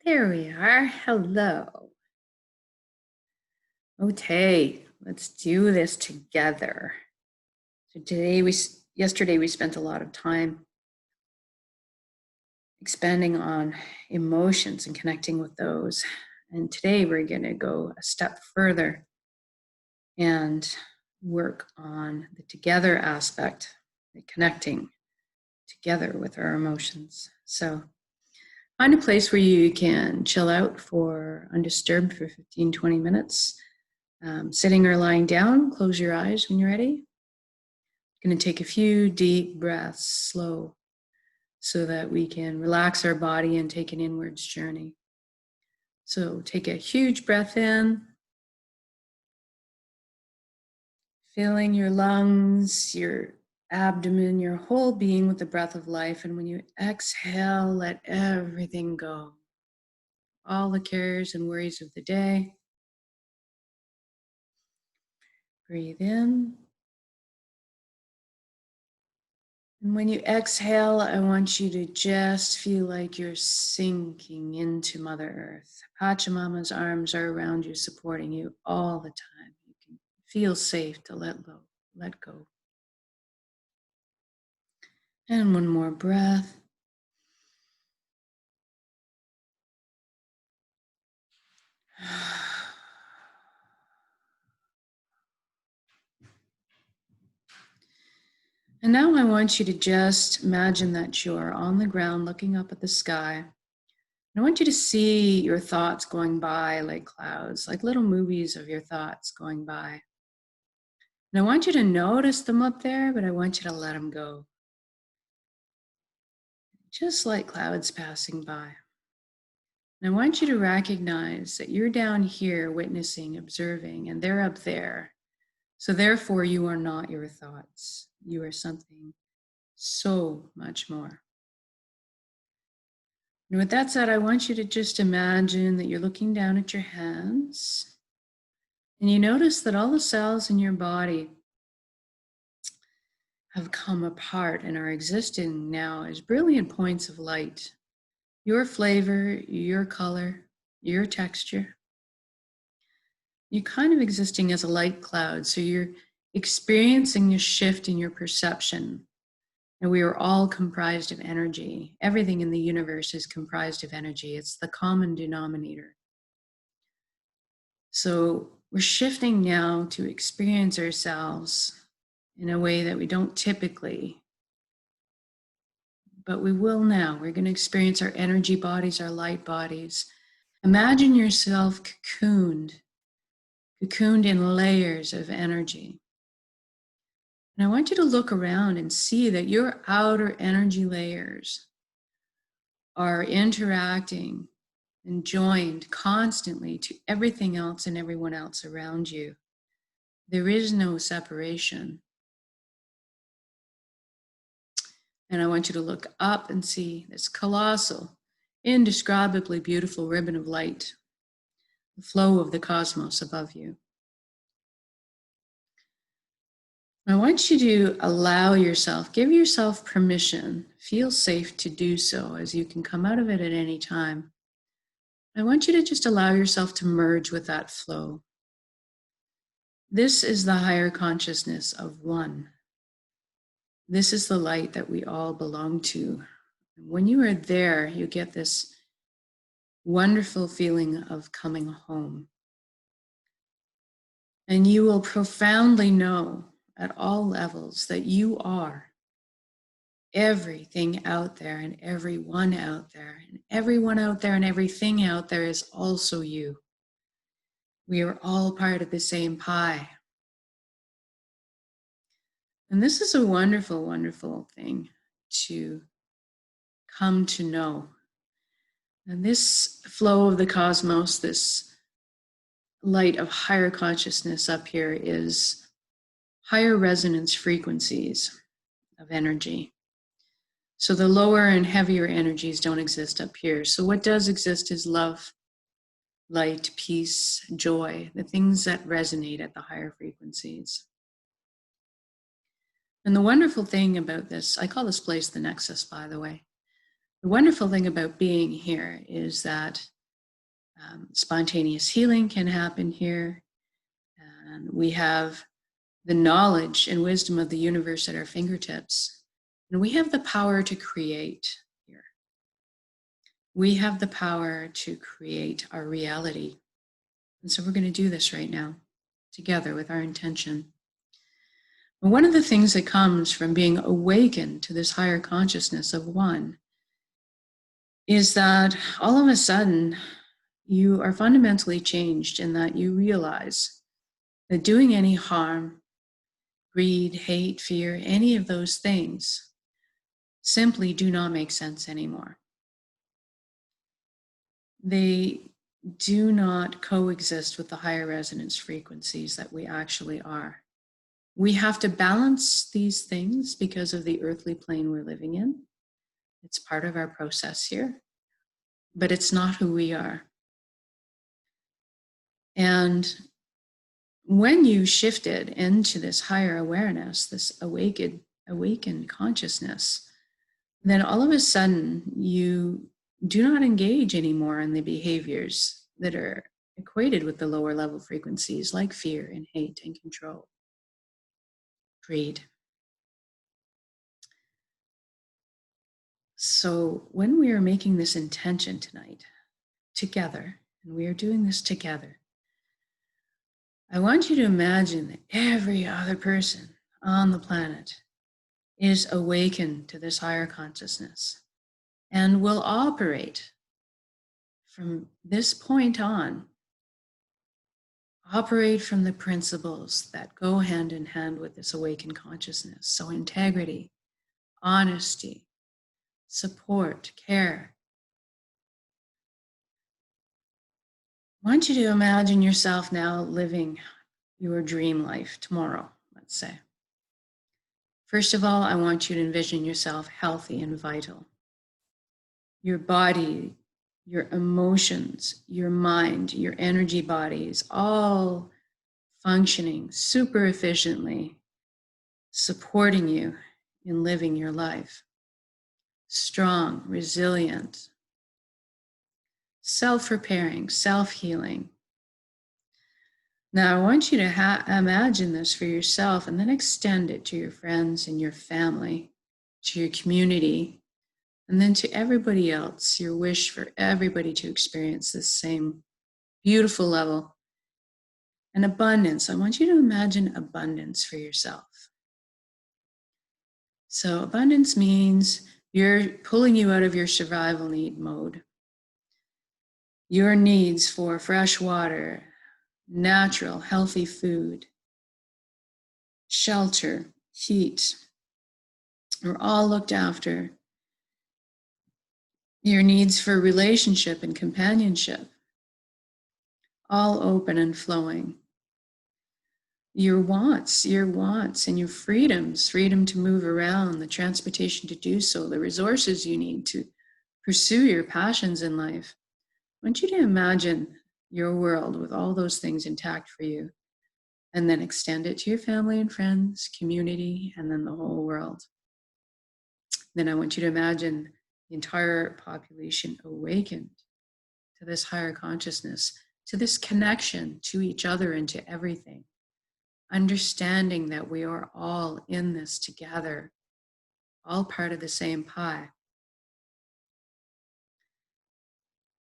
There we are. Hello. Okay, let's do this together. So yesterday we spent a lot of time expanding on emotions and connecting with those. And today we're going to go a step further and work on the together aspect, the connecting together with our emotions. So find a place where you can chill out for undisturbed for 15, 20 minutes. Sitting or lying down, close your eyes when you're ready. Going to take a few deep breaths, slow, so that we can relax our body and take an inwards journey. So take a huge breath in, filling your lungs, your abdomen, your whole being with the breath of life. And when you exhale, let everything go. All the cares and worries of the day. Breathe in. And when you exhale, I want you to just feel like you're sinking into Mother Earth. Pachamama's arms are around you, supporting you all the time. You can feel safe to let go. And one more breath. And now I want you to just imagine that you're on the ground looking up at the sky. I want you to see your thoughts going by like clouds, like little movies of your thoughts going by. And I want you to notice them up there, but I want you to let them go. Just like clouds passing by. And I want you to recognize that you're down here witnessing, observing, and they're up there. So therefore, you are not your thoughts. You are something so much more. And with that said, I want you to just imagine that you're looking down at your hands and you notice that all the cells in your body have come apart and are existing now as brilliant points of light. Your flavor, your color, your texture. You're kind of existing as a light cloud, so you're experiencing a shift in your perception. And we are all comprised of energy. Everything in the universe is comprised of energy. It's the common denominator. So we're shifting now to experience ourselves in a way that we don't typically, but we will now. We're going to experience our energy bodies, our light bodies. Imagine yourself cocooned in layers of energy. And I want you to look around and see that your outer energy layers are interacting and joined constantly to everything else and everyone else around you. There is no separation. And I want you to look up and see this colossal, indescribably beautiful ribbon of light, the flow of the cosmos above you. I want you to allow yourself, give yourself permission, feel safe to do so as you can come out of it at any time. I want you to just allow yourself to merge with that flow. This is the higher consciousness of one. This is the light that we all belong to. When you are there, you get this wonderful feeling of coming home. And you will profoundly know at all levels that you are everything out there and everyone out there. And everyone out there and everything out there is also you. We are all part of the same pie. And this is a wonderful, wonderful thing to come to know. And this flow of the cosmos, this light of higher consciousness up here is higher resonance frequencies of energy. So the lower and heavier energies don't exist up here. So what does exist is love, light, peace, joy, the things that resonate at the higher frequencies. And the wonderful thing about this, I call this place the Nexus, by the way. The wonderful thing about being here is that spontaneous healing can happen here. And we have the knowledge and wisdom of the universe at our fingertips. And we have the power to create here. We have the power to create our reality. And so we're going to do this right now together with our intention. And one of the things that comes from being awakened to this higher consciousness of one is that all of a sudden you are fundamentally changed in that you realize that doing any harm, greed, hate, fear, any of those things simply do not make sense anymore. They do not coexist with the higher resonance frequencies that we actually are. We have to balance these things because of the earthly plane we're living in. It's part of our process here, but it's not who we are. And when you shifted into this higher awareness, this awakened consciousness, then all of a sudden you do not engage anymore in the behaviors that are equated with the lower level frequencies like fear and hate and control, greed. So when we are making this intention tonight together, and we are doing this together, I want you to imagine that every other person on the planet is awakened to this higher consciousness and will operate from this point on, operate from the principles that go hand in hand with this awakened consciousness. So integrity, honesty, support, care. I want you to imagine yourself now living your dream life tomorrow, let's say. First of all, I want you to envision yourself healthy and vital. Your body, your emotions, your mind, your energy bodies, all functioning super efficiently, supporting you in living your life. Strong, resilient, self-repairing, self-healing. Now, I want you to imagine this for yourself and then extend it to your friends and your family, to your community, and then to everybody else. Your wish for everybody to experience this same beautiful level. And abundance. I want you to imagine abundance for yourself. So abundance means you're pulling you out of your survival need mode. Your needs for fresh water, natural, healthy food, shelter, heat, are all looked after. Your needs for relationship and companionship, all open and flowing. Your wants and your freedoms, freedom to move around, the transportation to do so, the resources you need to pursue your passions in life. I want you to imagine your world with all those things intact for you, and then extend it to your family and friends, community, and then the whole world. Then I want you to imagine the entire population awakened to this higher consciousness, to this connection to each other and to everything. Understanding that we are all in this together, all part of the same pie.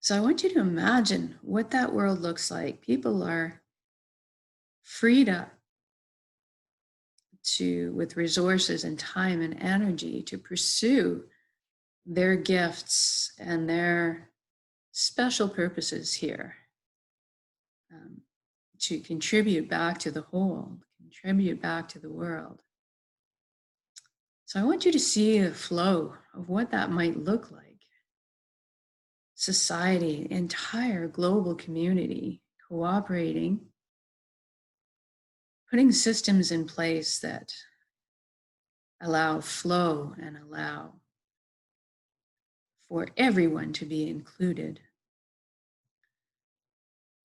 So I want you to imagine what that world looks like. People are freed up with resources and time and energy to pursue their gifts and their special purposes here, to contribute back to the whole, contribute back to the world. So I want you to see the flow of what that might look like. Society, entire global community cooperating, putting systems in place that allow flow and allow for everyone to be included.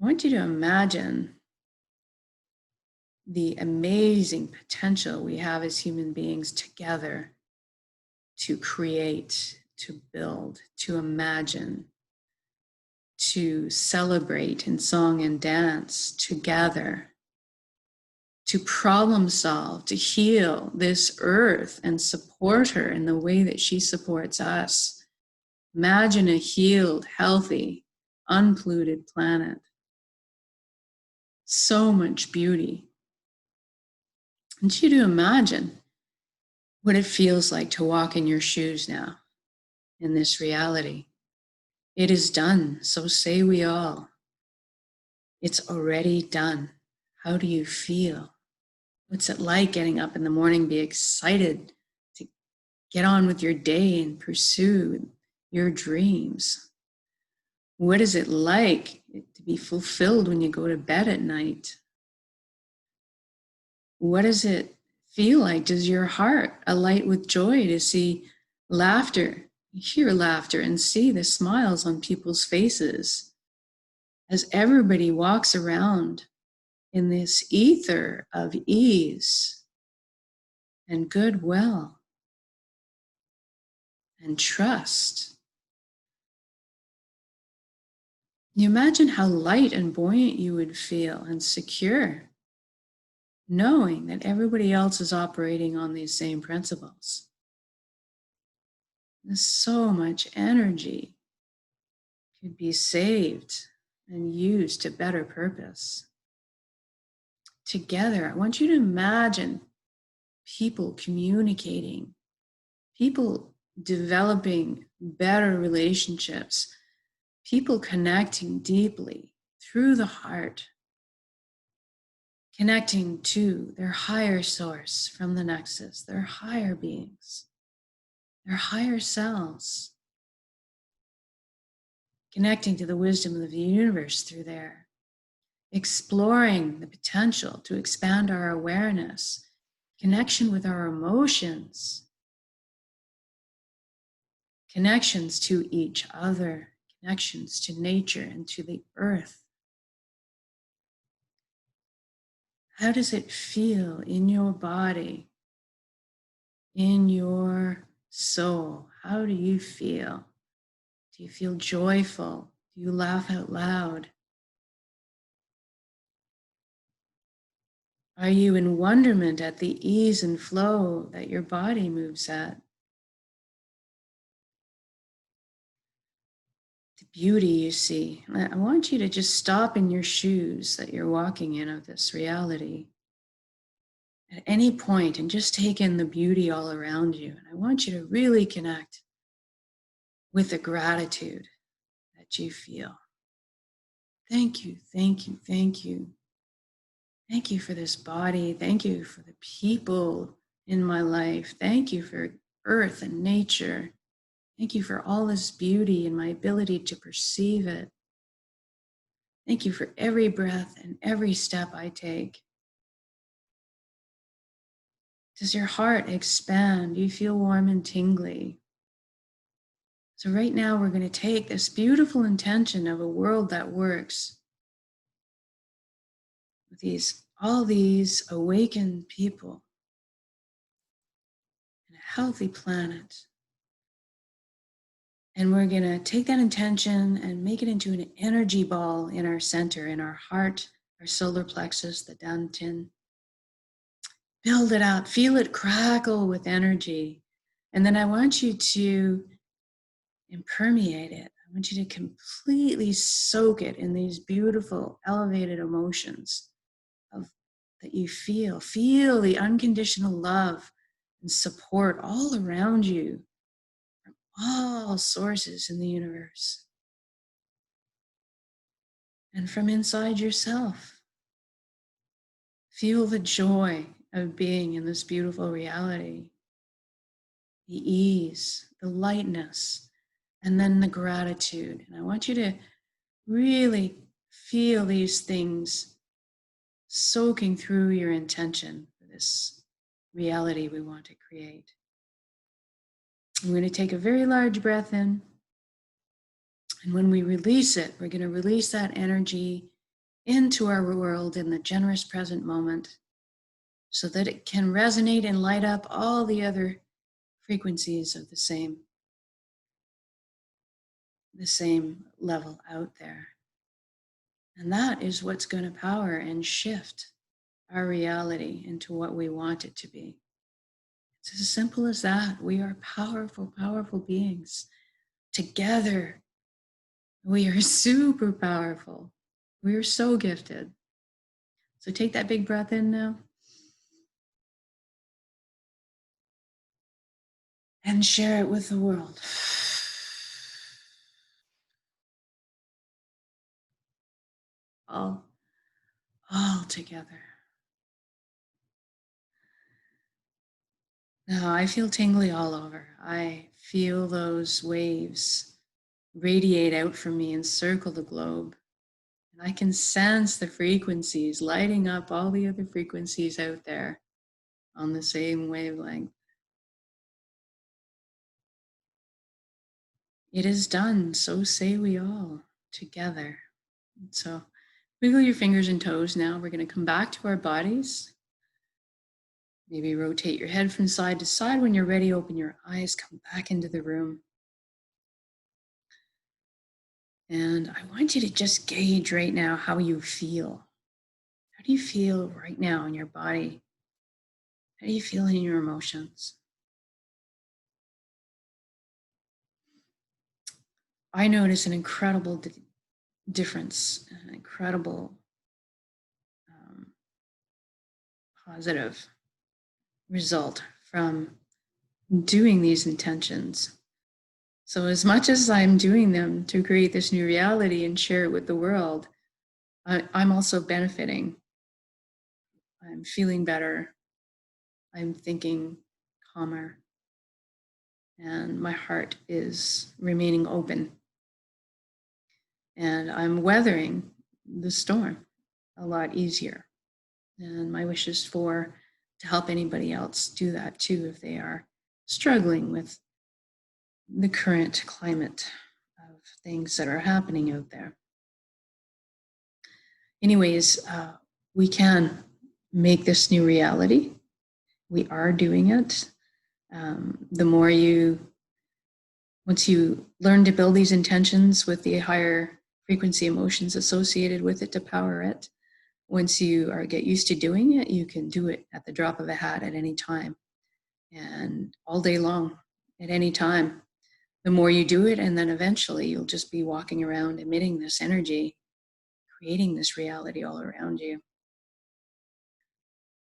I want you to imagine the amazing potential we have as human beings together to create to build, to imagine, to celebrate in song and dance, to gather, to problem solve, to heal this earth and support her in the way that she supports us. Imagine a healed, healthy, unpolluted planet. So much beauty. I want you to imagine what it feels like to walk in your shoes now in this reality. It is done, so say we all. It's already done. How do you feel? What's it like getting up in the morning, be excited to get on with your day and pursue your dreams? What is it like to be fulfilled when you go to bed at night? What does it feel like? Does your heart alight with joy to see laughter, hear laughter, and see the smiles on people's faces as everybody walks around in this ether of ease and goodwill and trust? You imagine how light and buoyant you would feel and secure, knowing that everybody else is operating on these same principles. There's so much energy could be saved and used to better purpose. Together, I want you to imagine people communicating, people developing better relationships, people connecting deeply through the heart, connecting to their higher source from the nexus, their higher beings, their higher selves, connecting to the wisdom of the universe through there, exploring the potential to expand our awareness, connection with our emotions, connections to each other, connections to nature and to the earth. How does it feel in your body, in your soul? How do you feel? Do you feel joyful? Do you laugh out loud? Are you in wonderment at the ease and flow that your body moves at? The beauty you see. I want you to just stop in your shoes that you're walking in of this reality at any point and just take in the beauty all around you. And I want you to really connect with the gratitude that you feel. Thank you, thank you, thank you. Thank you for this body. Thank you for the people in my life. Thank you for earth and nature. Thank you for all this beauty and my ability to perceive it. Thank you for every breath and every step I take. Does your heart expand? Do you feel warm and tingly? So right now we're going to take this beautiful intention of a world that works with all these awakened people and a healthy planet. And we're going to take that intention and make it into an energy ball in our center, in our heart, our solar plexus, the dantian. Build it out, feel it crackle with energy. And then I want you to impermeate it. I want you to completely soak it in these beautiful, elevated emotions that you feel. Feel the unconditional love and support all around you from all sources in the universe and from inside yourself. Feel the joy of being in this beautiful reality, the ease, the lightness, and then the gratitude. And I want you to really feel these things soaking through your intention for this reality we want to create. I'm going to take a very large breath in. And when we release it, we're going to release that energy into our world in the generous present moment so that it can resonate and light up all the other frequencies of the same. the same level out there. And that is what's going to power and shift our reality into what we want it to be. It's as simple as that. We are powerful, powerful beings. Together, we are super powerful. We are so gifted. So take that big breath in now. And share it with the world. All together. Now I feel tingly all over. I feel those waves radiate out from me and circle the globe. And I can sense the frequencies lighting up all the other frequencies out there on the same wavelength. It is done, so say we all together. So wiggle your fingers and toes now. We're going to come back to our bodies. Maybe rotate your head from side to side. When you're ready, open your eyes, come back into the room. And I want you to just gauge right now how you feel. How do you feel right now in your body? How do you feel in your emotions? I notice an incredible difference, an incredible positive result from doing these intentions. So as much as I'm doing them to create this new reality and share it with the world, I'm also benefiting. I'm feeling better. I'm thinking calmer. And my heart is remaining open. And I'm weathering the storm a lot easier. And my wish is to help anybody else do that too if they are struggling with the current climate of things that are happening out there. Anyways, we can make this new reality. We are doing it. Once you learn to build these intentions with the higher frequency emotions associated with it to power it, once you get used to doing it, you can do it at the drop of a hat at any time and all day long at any time. The more you do it, and then eventually you'll just be walking around emitting this energy, creating this reality all around you.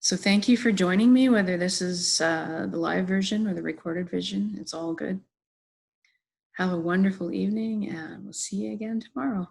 So thank you for joining me, whether this is the live version or the recorded version, it's all good. Have a wonderful evening, and we'll see you again tomorrow.